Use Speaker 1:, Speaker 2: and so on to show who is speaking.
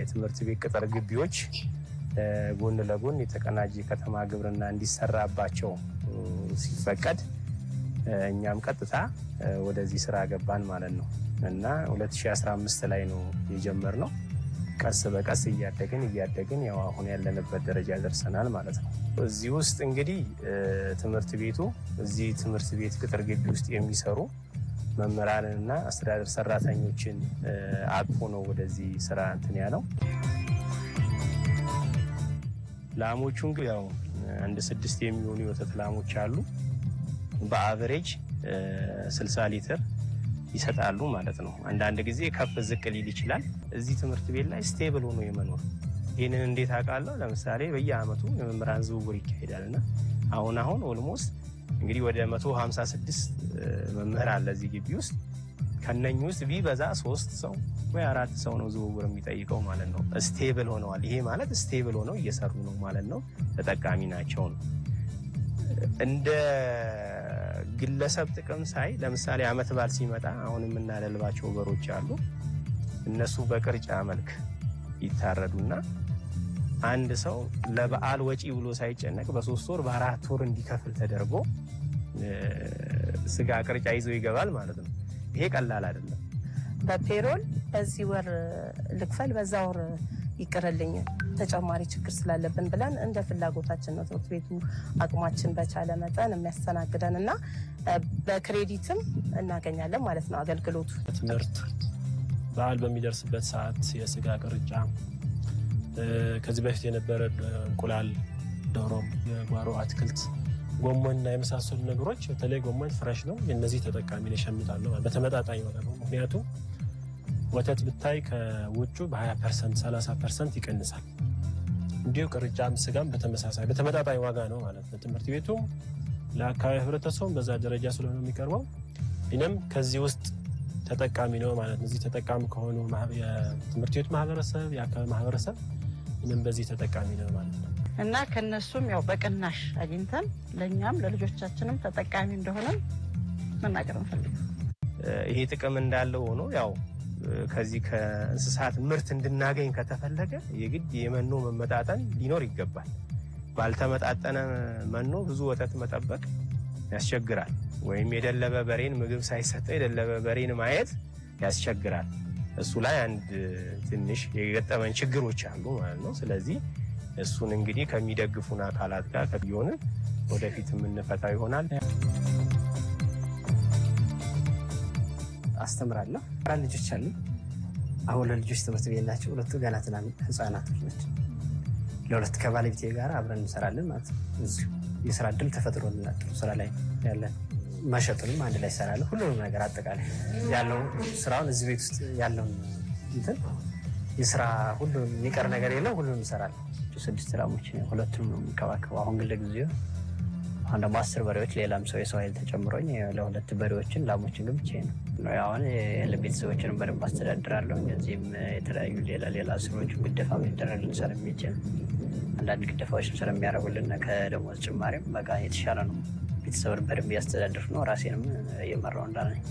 Speaker 1: የትምህርት ቤት ቅጥር ግቢዎች ጎን ለጎን የተቀናጀ ከተማ ግብርና እንዲሰራባቸው ሲፈቀድ እኛም ቀጥታ ወደዚህ ስራ ገባን ማለት ነው እና 2015 ላይ ነው የጀመርነው። ቀስ በቀስ እያደግን ያው አሁን ያለንበት ደረጃ ደርሰናል ማለት ነው። እዚህ ውስጥ እንግዲህ ትምህርት ቤቱ እዚህ ትምህርት ቤት ቅጥር ግቢ ውስጥ የሚሰሩ መምህራንና አስተዳደር ሰራተኞችን አቅፎ ነው ወደዚህ ስራ እንትን ያለው። ላሞቹ እንግዲህ ያው አንድ 6 የሚሆኑ የወተት ላሞች አሉ። በአቨሬጅ 60 ሊትር ይሰጣሉ ማለት ነው። አንዳንድ ጊዜ ከፍ ዝቅ ሊል ይችላል። እዚህ ትምህርት ቤት ላይ ስቴብል ሆኖ የመኖር ይህንን እንዴት አውቃለሁ? ለምሳሌ በየአመቱ የመምህራን ዝውውር ይካሄዳልና አሁን ኦልሞስት እንግዲህ ወደ 156 መምህር አለ እዚህ ግቢ ውስጥ። ከነኚህ ውስጥ ቢበዛ 3 ሰው ወይ 4 ሰው ነው ዝውውር የሚጠይቀው ማለት ነው። ስቴብል ሆነዋል። ይሄ ማለት ስቴብል ሆነው እየሰሩ ነው ማለት ነው። ተጠቃሚ ናቸው ነው። እንደ ግለሰብ ጥቅም ሳይ ለምሳሌ አመት በዓል ሲመጣ አሁን የምናደልባቸው በሮች አሉ። እነሱ በቅርጫ መልክ ይታረዱና አንድ ሰው ለበዓል ወጪ ብሎ ሳይጨነቅ በ3 ወር በ4 ወር እንዲከፍል ተደርጎ ስጋ ቅርጫ ይዞ ይገባል ማለት ነው። ይሄ ቀላል አይደለም።
Speaker 2: በፔሮል በዚህ ወር ልክፈል በዛ ወር ይቅርልኝ ተጨማሪ ችግር ስላለብን ብለን እንደ ፍላጎታችን ነው ትምህርት ቤቱ አቅማችን በቻለ መጠን የሚያስተናግደንና በክሬዲትም እናገኛለን ማለት ነው አገልግሎቱ።
Speaker 3: ትምህርት በዓል በሚደርስበት ሰዓት የስጋ ቅርጫ፣ ከዚህ በፊት የነበረ እንቁላል፣ ዶሮ፣ የጓሮ አትክልት፣ ጎመንና የመሳሰሉ ነገሮች በተለይ ጎመን ፍሬሽ ነው። የነዚህ ተጠቃሚ ነው ሸምጣለሁ በተመጣጣኝ ዋጋ ነው። ምክንያቱም ወተት ብታይ ከውጩ በ20% 30% ይቀንሳል። እንዲሁ ቅርጫም ስጋም በተመሳሳይ በተመጣጣኝ ዋጋ ነው ማለት ነው። ትምህርት ቤቱ ለአካባቢ ህብረተሰቡ በዛ ደረጃ ስለሆነ የሚቀርበው እኛም ከዚህ ውስጥ ተጠቃሚ ነው ማለት ነው። እዚህ ተጠቃሚ ከሆኑ የትምህርት ቤት ማህበረሰብ፣ የአካባቢ ማህበረሰብ እኛም በዚህ ተጠቃሚ ነው ማለት ነው
Speaker 4: እና ከነሱም ያው በቅናሽ አግኝተን ለኛም ለልጆቻችንም ተጠቃሚ እንደሆነ መናገር እንፈልጋለን።
Speaker 1: ይሄ ጥቅም እንዳለው ሆኖ ያው ከዚህ ከእንስሳት ምርት እንድናገኝ ከተፈለገ የግድ የመኖ መመጣጠን ሊኖር ይገባል። ባልተመጣጠነ መኖ ብዙ ወተት መጠበቅ ያስቸግራል። ወይም የደለበ በሬን ምግብ ሳይሰጠው የደለበ በሬን ማየት ያስቸግራል። እሱ ላይ አንድ ትንሽ የገጠመን ችግሮች አሉ ማለት ነው። ስለዚህ እሱን እንግዲህ ከሚደግፉን አካላት ጋር ከቢሆን ወደፊት የምንፈታው ይሆናል።
Speaker 5: አስተምራለሁ። አራት ልጆች አሉ። አሁን ለልጆች ትምህርት ቤት ናቸው። 2 ገና ትናንሽ ህፃናቶች ናቸው። ለሁለት ከባለቤቴ ጋር አብረን እንሰራለን ማለት ነው። እዚሁ የስራ እድል ተፈጥሮልናል። ጥሩ ስራ ላይ ያለን መሸጥንም አንድ ላይ እንሰራለን። ሁሉንም ነገር አጠቃላይ ያለው ስራውን እዚህ ቤት ውስጥ ያለውን እንትን የስራ ሁሉም የሚቀር ነገር የለም። ሁሉንም እንሰራለን። 6 ላሞች 2ቱንም ነው የምንከባከበው። አሁን ግን ለጊዜው አሁን ደግሞ 10 በሬዎች ሌላም ሰው የሰው ኃይል ተጨምሮኝ ለ2 በሬዎችን ላሞችን ግን ብቻዬን ነው። አሁን ለቤተሰቦችንም በደንብ አስተዳድራለሁ። እዚህም የተለያዩ ሌላ ስራዎችን ግደፋ የሚደረግ ልንሰራ የሚችል አንዳንድ ግደፋዎችን ስለሚያደርጉልን ከደሞዝ ጭማሪም በቃ የተሻለ ነው። ቤተሰብን በደንብ እያስተዳደርኩ ነው። ራሴንም እየመራሁ እንዳለኝ